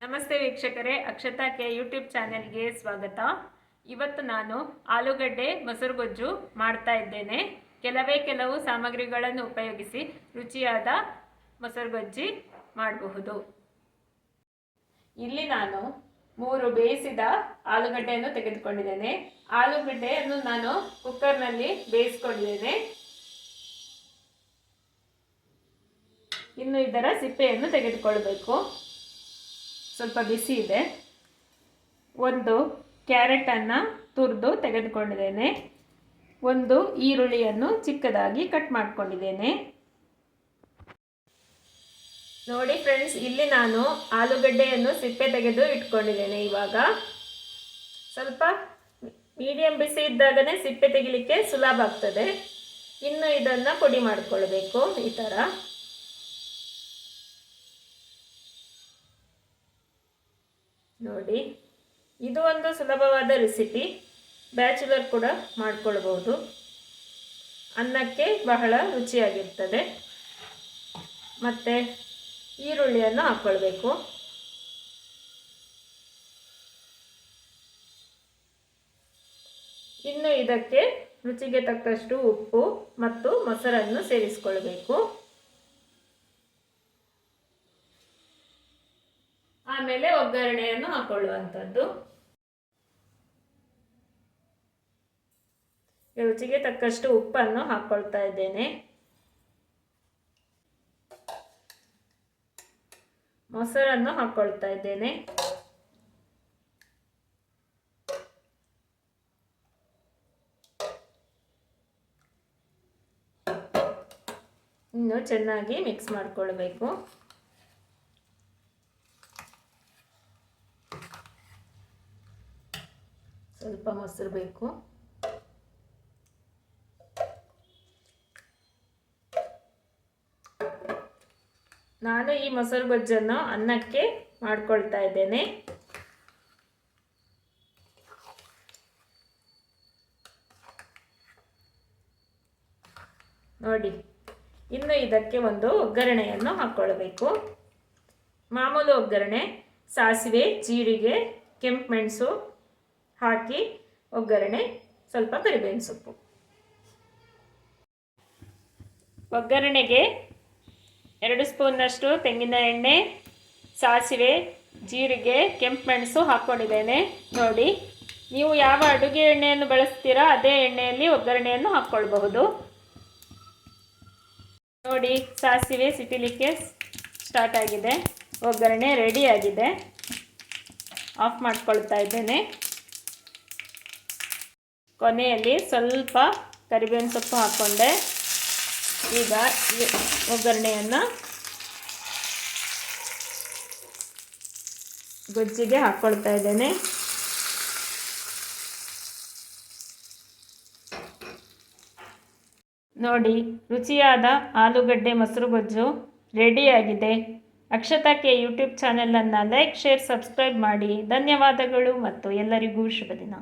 ನಮಸ್ತೆ ವೀಕ್ಷಕರೇ, Akshata K YouTube ಚಾನೆಲ್ಗೆ ಸ್ವಾಗತ. ಇವತ್ತು ನಾನು ಆಲೂಗಡ್ಡೆ ಮೊಸರು ಗೊಜ್ಜು ಮಾಡ್ತಾ ಇದ್ದೇನೆ. ಕೆಲವು ಸಾಮಗ್ರಿಗಳನ್ನು ಉಪಯೋಗಿಸಿ ರುಚಿಯಾದ ಮೊಸರು ಗೊಜ್ಜಿ ಮಾಡಬಹುದು. ಇಲ್ಲಿ ನಾನು 3 ಬೇಯಿಸಿದ ಆಲೂಗಡ್ಡೆಯನ್ನು ತೆಗೆದುಕೊಂಡಿದ್ದೇನೆ. ಆಲೂಗಡ್ಡೆಯನ್ನು ನಾನು ಕುಕ್ಕರ್ನಲ್ಲಿ ಬೇಯಿಸಿಕೊಂಡಿದ್ದೇನೆ. ಇನ್ನು ಇದರ ಸಿಪ್ಪೆಯನ್ನು ತೆಗೆದುಕೊಳ್ಳಬೇಕು. ಸ್ವಲ್ಪ ಬಿಸಿ ಇದೆ. ಒಂದು ಕ್ಯಾರೆಟನ್ನು ತುರಿದು ತೆಗೆದುಕೊಂಡಿದ್ದೇನೆ. ಒಂದು ಈರುಳ್ಳಿಯನ್ನು ಚಿಕ್ಕದಾಗಿ ಕಟ್ ಮಾಡಿಕೊಂಡಿದ್ದೇನೆ. ನೋಡಿ ಫ್ರೆಂಡ್ಸ್, ಇಲ್ಲಿ ನಾನು ಆಲೂಗಡ್ಡೆಯನ್ನು ಸಿಪ್ಪೆ ತೆಗೆದು ಇಟ್ಕೊಂಡಿದ್ದೇನೆ. ಇವಾಗ ಸ್ವಲ್ಪ ಮೀಡಿಯಂ ಬಿಸಿ ಇದ್ದಾಗನೇ ಸಿಪ್ಪೆ ತೆಗಿಲಿಕ್ಕೆ ಸುಲಭ ಆಗ್ತದೆ. ಇನ್ನು ಇದನ್ನು ಪುಡಿ ಮಾಡಿಕೊಳ್ಬೇಕು. ಈ ಥರ ನೋಡಿ, ಇದು ಒಂದು ಸುಲಭವಾದ ರೆಸಿಪಿ. ಬ್ಯಾಚುಲರ್ ಕೂಡ ಮಾಡಿಕೊಳ್ಬಹುದು. ಅನ್ನಕ್ಕೆ ಬಹಳ ರುಚಿಯಾಗಿರ್ತದೆ. ಮತ್ತು ಈರುಳ್ಳಿಯನ್ನು ಹಾಕ್ಕೊಳ್ಬೇಕು. ಇನ್ನು ಇದಕ್ಕೆ ರುಚಿಗೆ ತಕ್ಕಷ್ಟು ಉಪ್ಪು ಮತ್ತು ಮೊಸರನ್ನು ಸೇರಿಸಿಕೊಳ್ಬೇಕು. ಆಮೇಲೆ ಒಗ್ಗರಣೆಯನ್ನು ಹಾಕೊಳ್ಳುವಂಥದ್ದು. ರುಚಿಗೆ ತಕ್ಕಷ್ಟು ಉಪ್ಪನ್ನು ಹಾಕ್ಕೊಳ್ತಾ ಇದ್ದೇನೆ. ಮೊಸರನ್ನು ಹಾಕ್ಕೊಳ್ತಾ ಇದ್ದೇನೆ. ಇನ್ನು ಚೆನ್ನಾಗಿ ಮಿಕ್ಸ್ ಮಾಡಿಕೊಳ್ಬೇಕು. ಸ್ವಲ್ಪ ಮೊಸರು ಬೇಕು. ನಾನು ಈ ಮೊಸರು ಗೊಜ್ಜನ್ನು ಅನ್ನಕ್ಕೆ ಮಾಡ್ಕೊಳ್ತಾ ಇದ್ದೇನೆ. ನೋಡಿ, ಇನ್ನು ಇದಕ್ಕೆ ಒಂದು ಒಗ್ಗರಣೆಯನ್ನು ಹಾಕ್ಕೊಳ್ಬೇಕು. ಮಾಮೂಲು ಒಗ್ಗರಣೆ. ಸಾಸಿವೆ, ಜೀರಿಗೆ, ಕೆಂಪು ಮೆಣಸು ಹಾಕಿ ಒಗ್ಗರಣೆ, ಸ್ವಲ್ಪ ಕರಿಬೇವಿನ ಸೊಪ್ಪು. ಒಗ್ಗರಣೆಗೆ 2 ಸ್ಪೂನ್ನಷ್ಟು ತೆಂಗಿನ ಎಣ್ಣೆ, ಸಾಸಿವೆ, ಜೀರಿಗೆ, ಕೆಂಪು ಮೆಣಸು ಹಾಕ್ಕೊಂಡಿದ್ದೇನೆ. ನೋಡಿ, ನೀವು ಯಾವ ಅಡುಗೆ ಎಣ್ಣೆಯನ್ನು ಬಳಸ್ತೀರಾ ಅದೇ ಎಣ್ಣೆಯಲ್ಲಿ ಒಗ್ಗರಣೆಯನ್ನು ಹಾಕ್ಕೊಳ್ಬಹುದು. ನೋಡಿ, ಸಾಸಿವೆ ಸಿಟಿಲಿಕ್ಕೆ ಸ್ಟಾರ್ಟ್ ಆಗಿದೆ. ಒಗ್ಗರಣೆ ರೆಡಿಯಾಗಿದೆ. ಆಫ್ ಮಾಡ್ಕೊಳ್ತಾ ಇದ್ದೇನೆ. ಕೊನೆಯಲ್ಲಿ ಸ್ವಲ್ಪ ಕರಿಬೇವಿನ ಸೊಪ್ಪು ಹಾಕ್ಕೊಂಡೆ. ಈಗ ಈ ಒಗ್ಗರಣೆಯನ್ನು ಗೊಜ್ಜಿಗೆ ಹಾಕ್ಕೊಳ್ತಾ ಇದ್ದೇನೆ. ನೋಡಿ, ರುಚಿಯಾದ ಆಲೂಗಡ್ಡೆ ಮೊಸರು ಗೊಜ್ಜು ರೆಡಿಯಾಗಿದೆ. ಅಕ್ಷತಾ ಕೆ ಯೂಟ್ಯೂಬ್ ಚಾನೆಲನ್ನು ಲೈಕ್, ಶೇರ್, ಸಬ್ಸ್ಕ್ರೈಬ್ ಮಾಡಿ. ಧನ್ಯವಾದಗಳು ಮತ್ತು ಎಲ್ಲರಿಗೂ ಶುಭ ದಿನ.